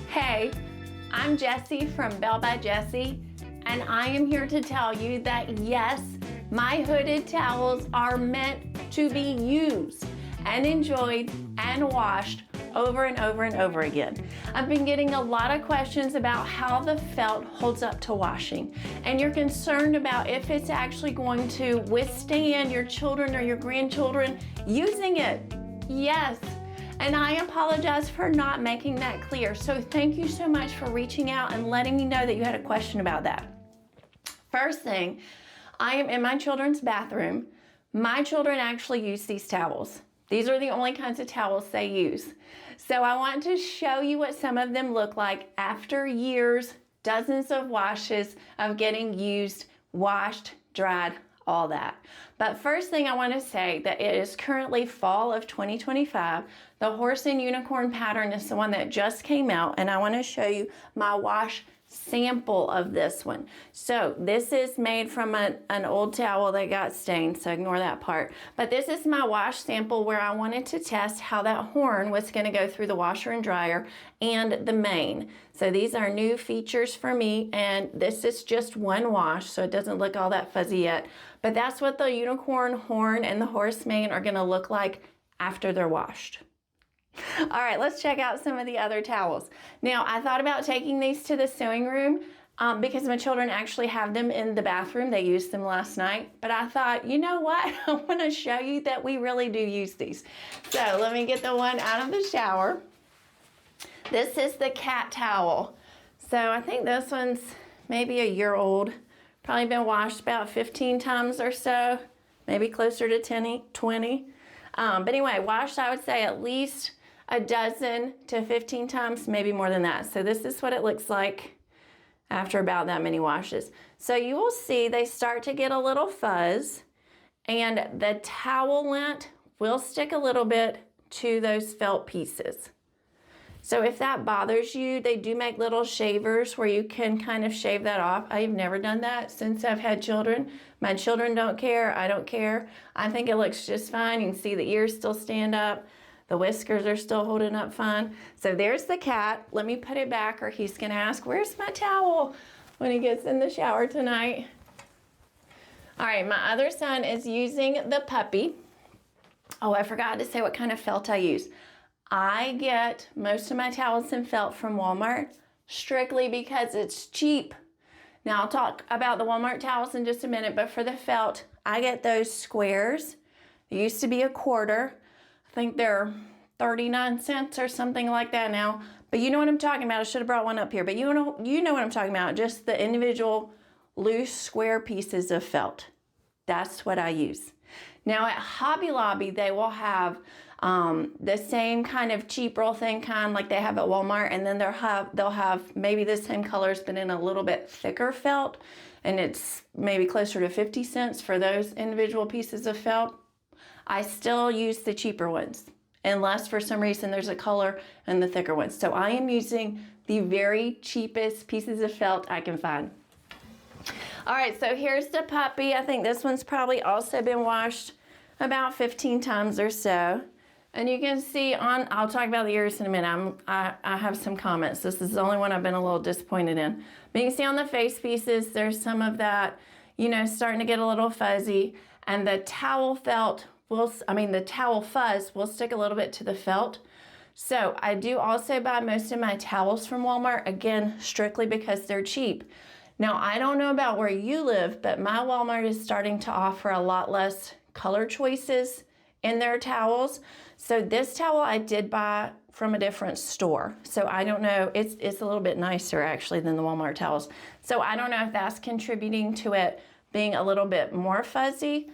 Hey, I'm Jessie from Belle by Jessie, and I am here to tell you that yes, my hooded towels are meant to be used and enjoyed and washed over and over and over again. I've been getting a lot of questions about how the felt holds up to washing, and you're concerned about if it's actually going to withstand your children or your grandchildren using it. Yes. And I apologize for not making that clear. So thank you so much for reaching out and letting me know that you had a question about that. First thing, I am in my children's bathroom. My children actually use these towels. These are the only kinds of towels they use. So I want to show you what some of them look like after years, dozens of washes of getting used, washed, dried, all that. But first thing I want to say that it is currently fall of 2025. The horse and unicorn pattern is the one that just came out, and I want to show you my wash sample of this one. So this is made from an old towel that got stained, so ignore that part. But this is my wash sample where I wanted to test how that horn was going to go through the washer and dryer and the mane. So these are new features for me, and this is just one wash, so it doesn't look all that fuzzy yet. But that's what the unicorn horn and the horse mane are going to look like after they're washed. All right, let's check out some of the other towels. Now, I thought about taking these to the sewing room because my children actually have them in the bathroom. They used them last night, but I thought, you know what? I want to show you that we really do use these. So let me get the one out of the shower. This is the cat towel. So I think this one's maybe a year old. Probably been washed about 15 times or so, maybe closer to 20. But anyway, washed, I would say at least a dozen to 15 times, maybe more than that. So this is what it looks like after about that many washes. So you will see they start to get a little fuzz, and the towel lint will stick a little bit to those felt pieces. So if that bothers you, they do make little shavers where you can kind of shave that off. I've never done that since I've had children. My children don't care, I don't care. I think it looks just fine. You can see the ears still stand up. The whiskers are still holding up fine. So there's the cat. Let me put it back or he's gonna ask, where's my towel when he gets in the shower tonight? All right, my other son is using the puppy. Oh, I forgot to say what kind of felt I use. I get most of my towels in felt from Walmart strictly because it's cheap. Now I'll talk about the Walmart towels in just a minute, but for the felt, I get those squares. It used to be a quarter. I think they're 39 cents or something like that now. But you know what I'm talking about. I should have brought one up here, but you know what I'm talking about. Just the individual loose square pieces of felt. That's what I use. Now at Hobby Lobby, they will have the same kind of cheap roll thin kind like they have at Walmart, and then they'll have maybe the same colors but in a little bit thicker felt, and it's maybe closer to 50 cents for those individual pieces of felt. I still use the cheaper ones unless for some reason there's a color in the thicker ones. So I am using the very cheapest pieces of felt I can find. All right, so here's the puppy. I think this one's probably also been washed about 15 times or so. And you can see I'll talk about the ears in a minute. I have some comments. This is the only one I've been a little disappointed in. But you can see on the face pieces, there's some of that, starting to get a little fuzzy. And the towel felt the towel fuzz will stick a little bit to the felt. So I do also buy most of my towels from Walmart, again, strictly because they're cheap. Now, I don't know about where you live, but my Walmart is starting to offer a lot less color choices in their towels. So this towel I did buy from a different store. So I don't know, it's a little bit nicer actually than the Walmart towels. So I don't know if that's contributing to it being a little bit more fuzzy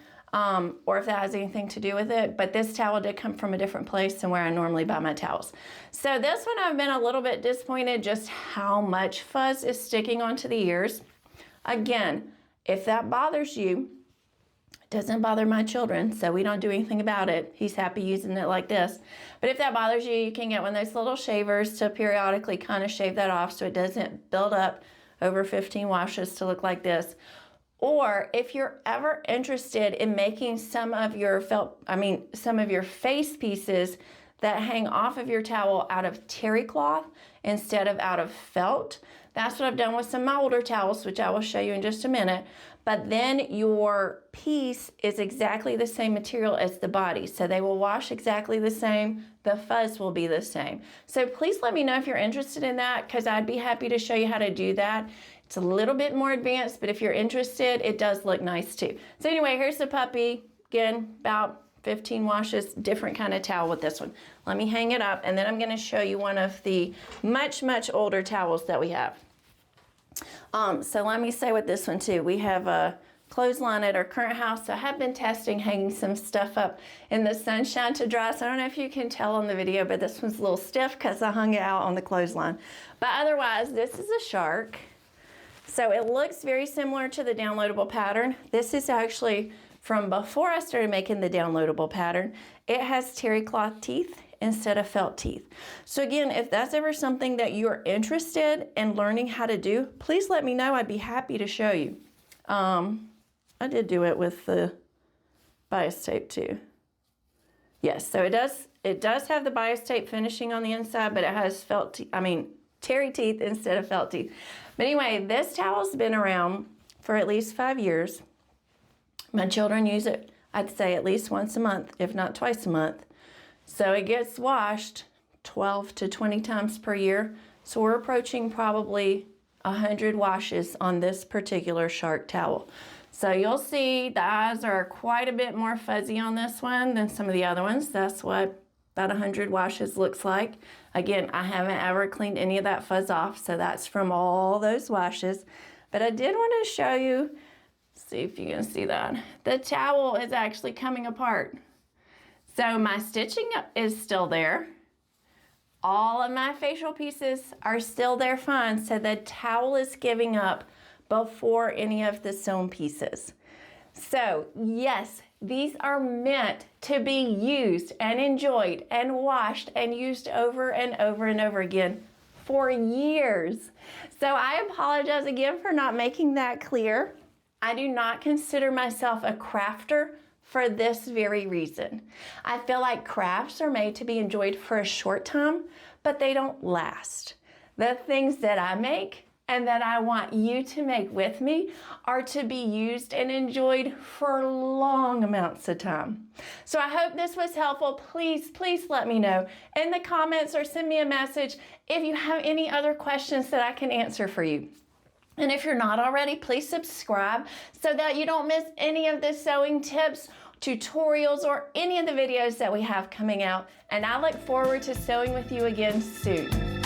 or if that has anything to do with it. But this towel did come from a different place than where I normally buy my towels. So this one I've been a little bit disappointed just how much fuzz is sticking onto the ears. Again, if that bothers you, it doesn't bother my children, so we don't do anything about it. He's happy using it like this. But if that bothers you, you can get one of those little shavers to periodically kind of shave that off so it doesn't build up over 15 washes to look like this. Or if you're ever interested in making some of your face pieces that hang off of your towel out of terry cloth instead of out of felt, that's what I've done with some of my older towels, which I will show you in just a minute. But then your piece is exactly the same material as the body. So they will wash exactly the same. The fuzz will be the same. So please let me know if you're interested in that, because I'd be happy to show you how to do that. It's a little bit more advanced, but if you're interested, it does look nice too. So anyway, here's the puppy. Again, about 15 washes, different kind of towel with this one. Let me hang it up, and then I'm going to show you one of the much, much older towels that we have. So let me say with this one too, we have a clothesline at our current house. So I have been testing hanging some stuff up in the sunshine to dry. So I don't know if you can tell on the video, but this one's a little stiff because I hung it out on the clothesline. But otherwise, this is a shark. So it looks very similar to the downloadable pattern. This is actually from before I started making the downloadable pattern. It has terry cloth teeth instead of felt teeth. So again, if that's ever something that you're interested in learning how to do, please let me know. I'd be happy to show you. I did do it with the bias tape too. Yes, so it does have the bias tape finishing on the inside, but it has terry teeth instead of felt teeth. But anyway, this towel's been around for at least 5 years. My children use it, I'd say, at least once a month, if not twice a month. So it gets washed 12 to 20 times per year. So we're approaching probably 100 washes on this particular shark towel. So you'll see the eyes are quite a bit more fuzzy on this one than some of the other ones. That's what about 100 washes looks like. Again, I haven't ever cleaned any of that fuzz off, so that's from all those washes. But I did want to show you, see if you can see that. The towel is actually coming apart. So my stitching is still there. All of my facial pieces are still there fine. So the towel is giving up before any of the sewn pieces. So yes, these are meant to be used and enjoyed and washed and used over and over and over again for years. So I apologize again for not making that clear. I do not consider myself a crafter for this very reason. I feel like crafts are made to be enjoyed for a short time, but they don't last. The things that I make and that I want you to make with me are to be used and enjoyed for long amounts of time. So I hope this was helpful. Please let me know in the comments or send me a message if you have any other questions that I can answer for you. And if you're not already, please subscribe so that you don't miss any of the sewing tips, tutorials, or any of the videos that we have coming out. And I look forward to sewing with you again soon.